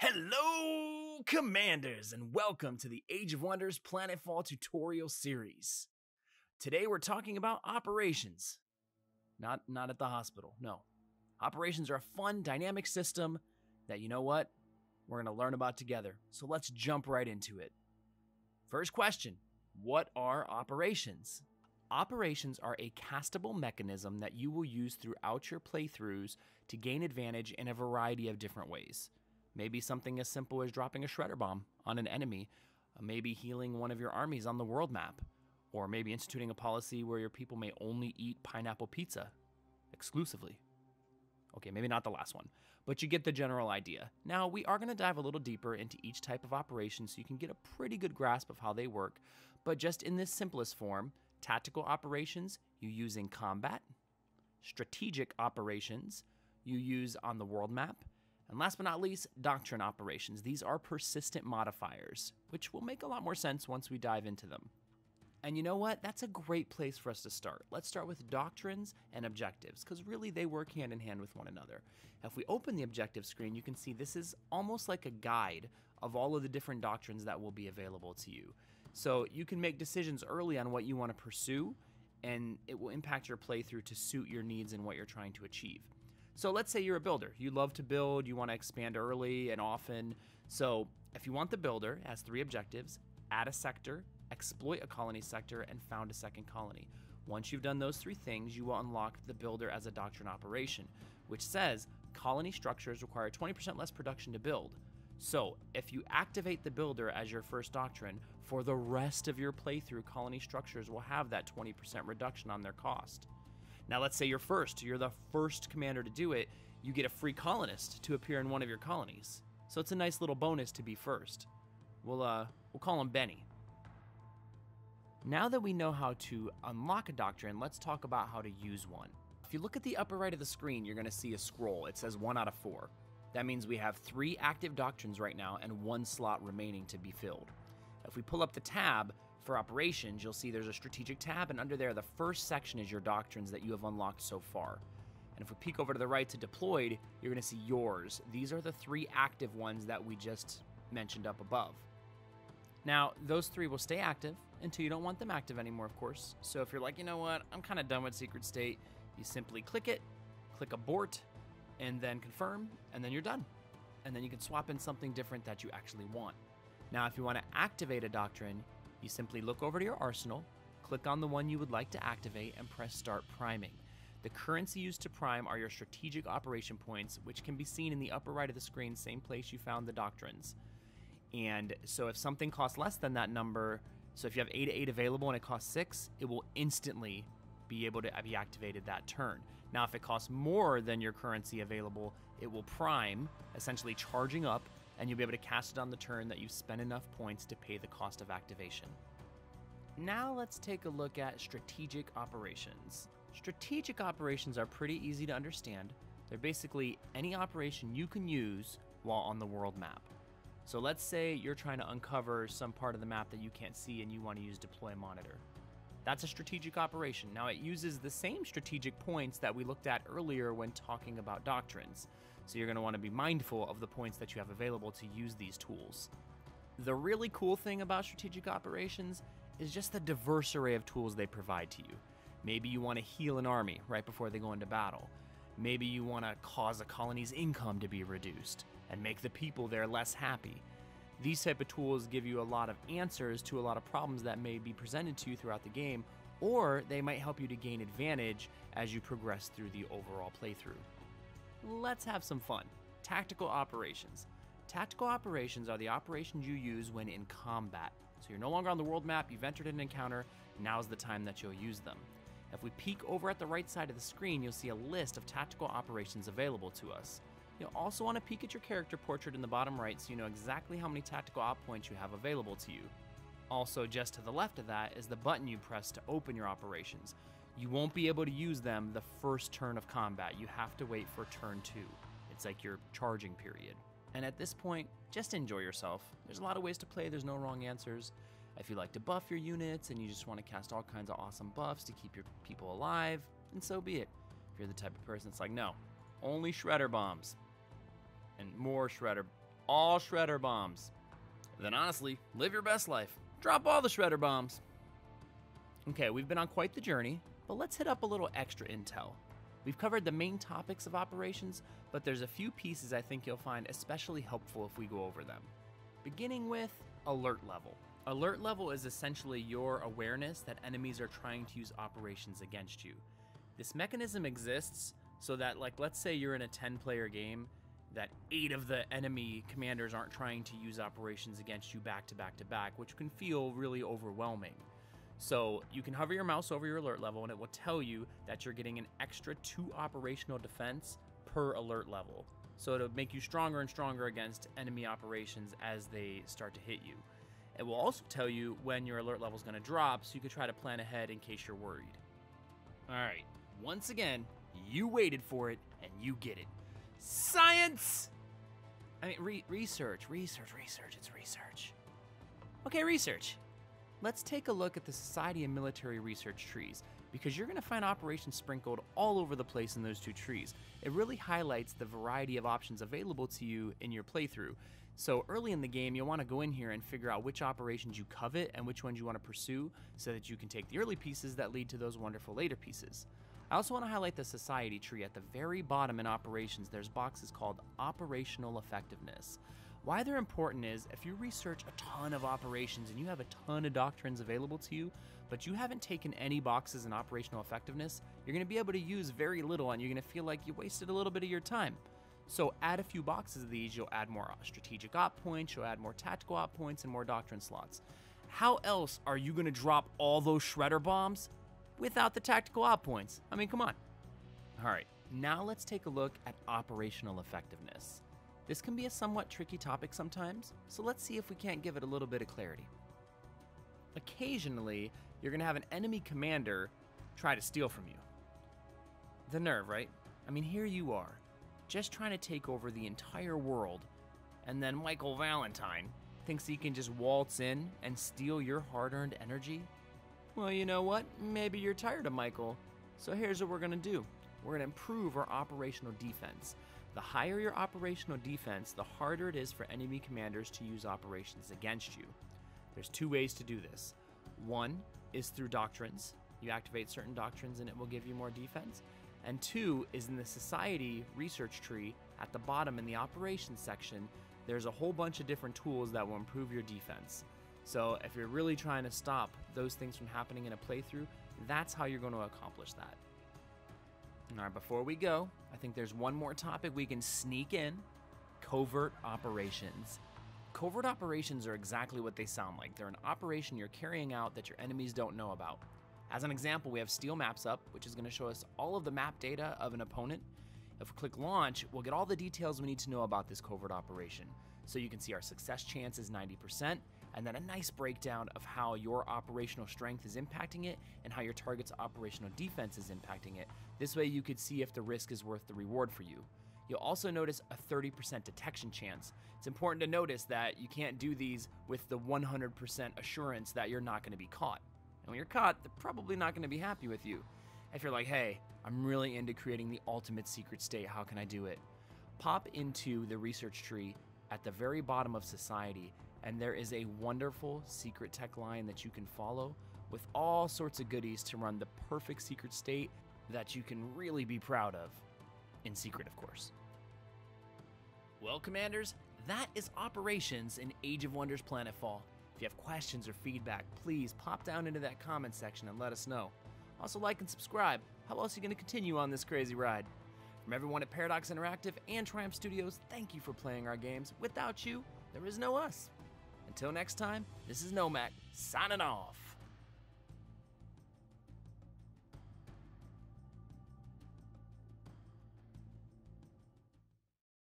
Hello, Commanders, and welcome to the Age of Wonders Planetfall tutorial series. Today we're talking about operations. Not at the hospital, no. Operations are a fun, dynamic system that, you know what, we're going to learn about together. So let's jump right into it. First question, what are operations? Operations are a castable mechanism that you will use throughout your playthroughs to gain advantage in a variety of different ways. Maybe something as simple as dropping a shredder bomb on an enemy, maybe healing one of your armies on the world map, or maybe instituting a policy where your people may only eat pineapple pizza exclusively. Okay, maybe not the last one, but you get the general idea. Now, we are going to dive a little deeper into each type of operation so you can get a pretty good grasp of how they work, but just in this simplest form, tactical operations you use in combat, strategic operations you use on the world map, and last but not least, doctrine operations. These are persistent modifiers, which will make a lot more sense once we dive into them. And you know what? That's a great place for us to start. Let's start with doctrines and objectives, because really they work hand in hand with one another. If we open the objective screen, you can see this is almost like a guide of all of the different doctrines that will be available to you. So you can make decisions early on what you want to pursue, and it will impact your playthrough to suit your needs and what you're trying to achieve. So let's say you're a builder. You love to build, you want to expand early and often. So if you want the builder, it has 3 objectives: add a sector, exploit a colony sector, and found a second colony. Once you've done those 3 things, you will unlock the builder as a doctrine operation, which says colony structures require 20% less production to build. So if you activate the builder as your first doctrine, for the rest of your playthrough, colony structures will have that 20% reduction on their cost. Now let's say you're the first commander to do it, you get a free colonist to appear in one of your colonies. So it's a nice little bonus to be first. We'll call him Benny. Now that we know how to unlock a doctrine, let's talk about how to use one. If you look at the upper right of the screen, you're gonna see a scroll. It says 1 out of 4. That means we have 3 active doctrines right now and 1 slot remaining to be filled. If we pull up the tab for operations, you'll see there's a strategic tab, and under there, the first section is your doctrines that you have unlocked so far. And if we peek over to the right to deployed, you're gonna see yours. These are the 3 active ones that we just mentioned up above. Now, those 3 will stay active until you don't want them active anymore, of course. So if you're like, you know what, I'm kind of done with Secret State, you simply click it, click abort, and then confirm, and then you're done. And then you can swap in something different that you actually want. Now, if you want to activate a doctrine, you simply look over to your arsenal, click on the one you would like to activate, and press start priming. The currency used to prime are your strategic operation points, which can be seen in the upper right of the screen, same place you found the doctrines. And so if something costs less than that number, so if you have 8 available and it costs 6, it will instantly be able to be activated that turn. Now, if it costs more than your currency available, it will prime, essentially charging up, and you'll be able to cast it on the turn that you've spent enough points to pay the cost of activation. Now let's take a look at strategic operations. Strategic operations are pretty easy to understand. They're basically any operation you can use while on the world map. So let's say you're trying to uncover some part of the map that you can't see and you want to use deploy monitor. That's a strategic operation. Now, it uses the same strategic points that we looked at earlier when talking about doctrines. So you're going to want to be mindful of the points that you have available to use these tools. The really cool thing about strategic operations is just the diverse array of tools they provide to you. Maybe you want to heal an army right before they go into battle. Maybe you want to cause a colony's income to be reduced and make the people there less happy. These type of tools give you a lot of answers to a lot of problems that may be presented to you throughout the game, or they might help you to gain advantage as you progress through the overall playthrough. Let's have some fun. Tactical operations. Tactical operations are the operations you use when in combat. So you're no longer on the world map, you've entered an encounter, now's the time that you'll use them. If we peek over at the right side of the screen, you'll see a list of tactical operations available to us. You'll also want to peek at your character portrait in the bottom right so you know exactly how many tactical op points you have available to you. Also, just to the left of that is the button you press to open your operations. You won't be able to use them the first turn of combat. You have to wait for turn 2. It's like your charging period. And at this point, just enjoy yourself. There's a lot of ways to play, there's no wrong answers. If you like to buff your units and you just want to cast all kinds of awesome buffs to keep your people alive, then so be it. If you're the type of person that's like, no, only shredder bombs and more shredder all shredder bombs. Then honestly, live your best life. Drop all the shredder bombs. Okay, we've been on quite the journey, but let's hit up a little extra intel. We've covered the main topics of operations, but there's a few pieces I think you'll find especially helpful if we go over them. Beginning with alert level. Alert level is essentially your awareness that enemies are trying to use operations against you. This mechanism exists so that, like, let's say you're in a 10-player game, that 8 of the enemy commanders aren't trying to use operations against you back to back to back, which can feel really overwhelming. So you can hover your mouse over your alert level and it will tell you that you're getting an extra 2 operational defense per alert level. So it'll make you stronger and stronger against enemy operations as they start to hit you. It will also tell you when your alert level is going to drop, so you can try to plan ahead in case you're worried. Alright, once again, you waited for it and you get it. Science! I mean, research, it's research. Okay, research. Let's take a look at the Society and Military Research trees, because you're going to find operations sprinkled all over the place in those 2 trees. It really highlights the variety of options available to you in your playthrough. So early in the game, you'll want to go in here and figure out which operations you covet and which ones you want to pursue so that you can take the early pieces that lead to those wonderful later pieces. I also want to highlight the Society tree. At the very bottom in operations, there's boxes called Operational Effectiveness. Why they're important is if you research a ton of operations and you have a ton of doctrines available to you, but you haven't taken any boxes in operational effectiveness, you're going to be able to use very little and you're going to feel like you wasted a little bit of your time. So add a few boxes of these, you'll add more strategic op points, you'll add more tactical op points, and more doctrine slots. How else are you going to drop all those shredder bombs without the tactical op points? I mean, come on. All right, now let's take a look at operational effectiveness. This can be a somewhat tricky topic sometimes, so let's see if we can't give it a little bit of clarity. Occasionally, you're going to have an enemy commander try to steal from you. The nerve, right? I mean, here you are, just trying to take over the entire world, and then Michael Valentine thinks he can just waltz in and steal your hard-earned energy? Well, you know what? Maybe you're tired of Michael, so here's what we're going to do. We're going to improve our operational defense. The higher your operational defense, the harder it is for enemy commanders to use operations against you. There's 2 ways to do this. One is through doctrines. You activate certain doctrines and it will give you more defense. And 2 is in the Society research tree at the bottom in the operations section. There's a whole bunch of different tools that will improve your defense. So if you're really trying to stop those things from happening in a playthrough, that's how you're going to accomplish that. All right, before we go, I think there's one more topic we can sneak in: covert operations. Covert operations are exactly what they sound like. They're an operation you're carrying out that your enemies don't know about. As an example, we have Steel Maps up, which is going to show us all of the map data of an opponent. If we click launch, we'll get all the details we need to know about this covert operation. So you can see our success chance is 90%, and then a nice breakdown of how your operational strength is impacting it and how your target's operational defense is impacting it. This way you could see if the risk is worth the reward for you. You'll also notice a 30% detection chance. It's important to notice that you can't do these with the 100% assurance that you're not going to be caught. And when you're caught, they're probably not going to be happy with you. If you're like, hey, I'm really into creating the ultimate secret state, how can I do it? Pop into the research tree at the very bottom of Society, and there is a wonderful secret tech line that you can follow with all sorts of goodies to run the perfect secret state that you can really be proud of. In secret, of course. Well, Commanders, that is operations in Age of Wonders Planetfall. If you have questions or feedback, please pop down into that comment section and let us know. Also, like and subscribe. How else are you going to continue on this crazy ride? From everyone at Paradox Interactive and Triumph Studios, thank you for playing our games. Without you, there is no us. Until next time, this is Nomac, signing off.